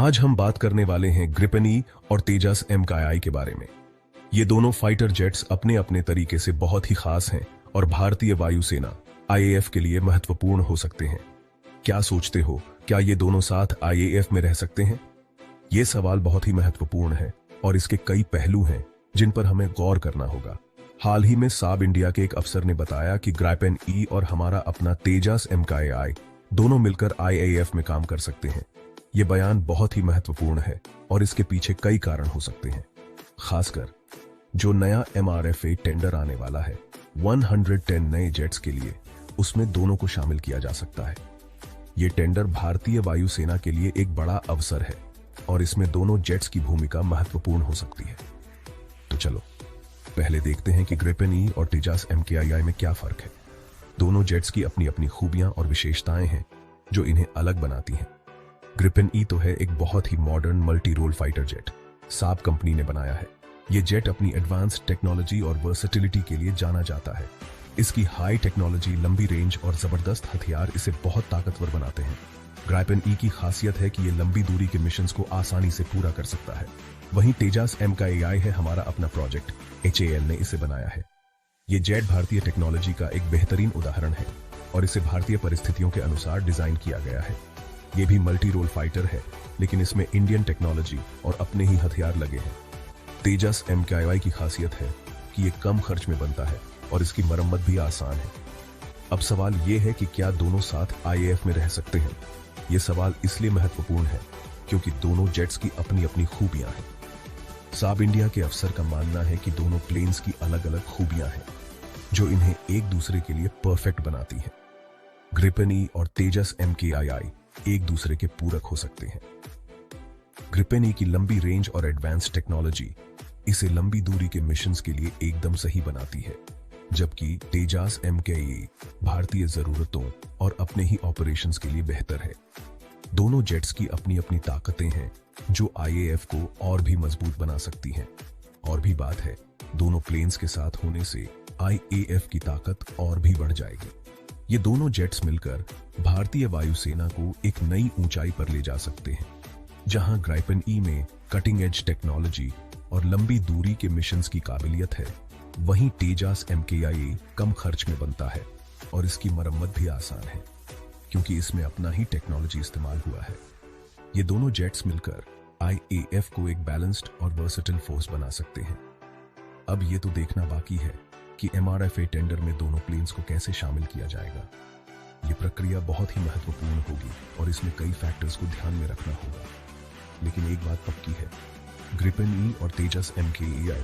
आज हम बात करने वाले हैं ग्रिपेन ई और तेजस MKI के बारे में। ये दोनों फाइटर जेट्स अपने अपने तरीके से बहुत ही खास हैं और भारतीय वायुसेना IAF के लिए महत्वपूर्ण हो सकते हैं। क्या सोचते हो, क्या ये दोनों साथ IAF में रह सकते हैं? ये सवाल बहुत ही महत्वपूर्ण है और इसके कई पहलू हैं जिन पर हमें गौर करना होगा। हाल ही में साब इंडिया के एक अफसर ने बताया कि ग्रिपेन ई और हमारा अपना तेजस MKI दोनों मिलकर IAF में काम कर सकते हैं। ये बयान बहुत ही महत्वपूर्ण है और इसके पीछे कई कारण हो सकते हैं। खासकर जो नया MRFA टेंडर आने वाला है 110 नए जेट्स के लिए, उसमें दोनों को शामिल किया जा सकता है। ये टेंडर भारतीय वायुसेना के लिए एक बड़ा अवसर है और इसमें दोनों जेट्स की भूमिका महत्वपूर्ण हो सकती है। तो चलो पहले देखते हैं कि ग्रिपेन ई और तेजस MKI में क्या फर्क है। दोनों जेट्स की अपनी अपनी खूबियां और विशेषताएं हैं जो इन्हें अलग बनाती हैं। ग्रिपेन ई तो है एक बहुत ही modern multi role fighter jet, Saab company ने बनाया है। ये जेट अपनी एडवांस्ड टेक्नोलॉजी और वर्सेटिलिटी के लिए जाना जाता है। इसकी हाई टेक्नोलॉजी, लंबी रेंज और जबरदस्त हथियार इसे बहुत ताकतवर बनाते हैं। ग्रिपेन ई की खासियत है कि ये लंबी दूरी के मिशंस को आसानी से पूरा कर सकता है। वहीं तेजस MKI है हमारा अपना प्रोजेक्ट, HAL ने इसे बनाया है। ये जेट भारतीय टेक्नोलॉजी का एक बेहतरीन उदाहरण है और इसे भारतीय परिस्थितियों के अनुसार डिजाइन किया गया है। ये भी मल्टी रोल फाइटर है, लेकिन इसमें इंडियन टेक्नोलॉजी और अपने ही हथियार लगे हैं। तेजस MKI की खासियत है कि ये कम खर्च में बनता है और इसकी मरम्मत भी आसान है। अब सवाल ये है कि क्या दोनों साथ IAF में रह सकते हैं? ये सवाल इसलिए महत्वपूर्ण है क्योंकि दोनों जेट्स की अपनी अपनी खूबियां हैं। साब इंडिया के अफसर का मानना है कि दोनों प्लेन्स की अलग अलग खूबियां हैं जो इन्हें एक दूसरे के लिए परफेक्ट बनाती हैं। ग्रिपेन ई और तेजस MKI एक दूसरे के पूरक हो सकते हैं। ग्रिपेन ई की लंबी रेंज और एडवांस्ड टेक्नोलॉजी इसे लंबी दूरी के मिशंस के लिए एकदम सही बनाती है, जबकि तेजस MKI भारतीय जरूरतों और अपने ही ऑपरेशंस के लिए बेहतर है। दोनों जेट्स की अपनी अपनी ताकतें हैं जो IAF को और भी मजबूत बना सकती हैं। और भी बात है, दोनों प्लेन्स के साथ होने से IAF की ताकत और भी बढ़ जाएगी। ये दोनों जेट्स मिलकर भारतीय वायुसेना को एक नई ऊंचाई पर ले जा सकते हैं। जहां ग्रिपेन ई में कटिंग एज टेक्नोलॉजी और लंबी दूरी के मिशंस की काबिलियत है, वहीं तेजस MKI कम खर्च में बनता है और इसकी मरम्मत भी आसान है क्योंकि इसमें अपना ही टेक्नोलॉजी इस्तेमाल हुआ है। ये दोनों जेट्स मिलकर IAF को एक बैलेंस्ड और वर्सेटाइल फोर्स बना सकते हैं। अब ये तो देखना बाकी है कि MRFA टेंडर में दोनों प्लेन्स को कैसे शामिल किया जाएगा। ये प्रक्रिया बहुत ही महत्वपूर्ण होगी और इसमें कई फैक्टर्स को ध्यान में रखना होगा। लेकिन एक बात पक्की है, ग्रिपेन ई और तेजस MKI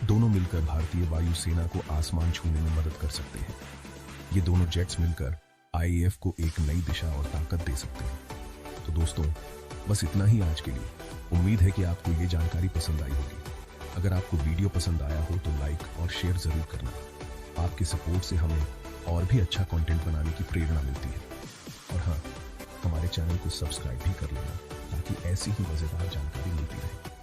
दोनों मिलकर भारतीय वायुसेना को आसमान छूने में मदद कर सकते हैं। ये दोनों जेट्स मिलकर IAF को एक नई दिशा और ताकत दे सकते हैं। तो दोस्तों, बस इतना ही आज के लिए। उम्मीद है कि आपको ये जानकारी पसंद आई होगी। अगर आपको वीडियो पसंद आया हो तो लाइक और शेयर जरूर करना। आपके सपोर्ट से हमें और भी अच्छा कंटेंट बनाने की प्रेरणा मिलती है। और हाँ, हमारे चैनल को सब्सक्राइब भी कर लेना ताकि ऐसी ही मजेदार जानकारी मिलती रहे।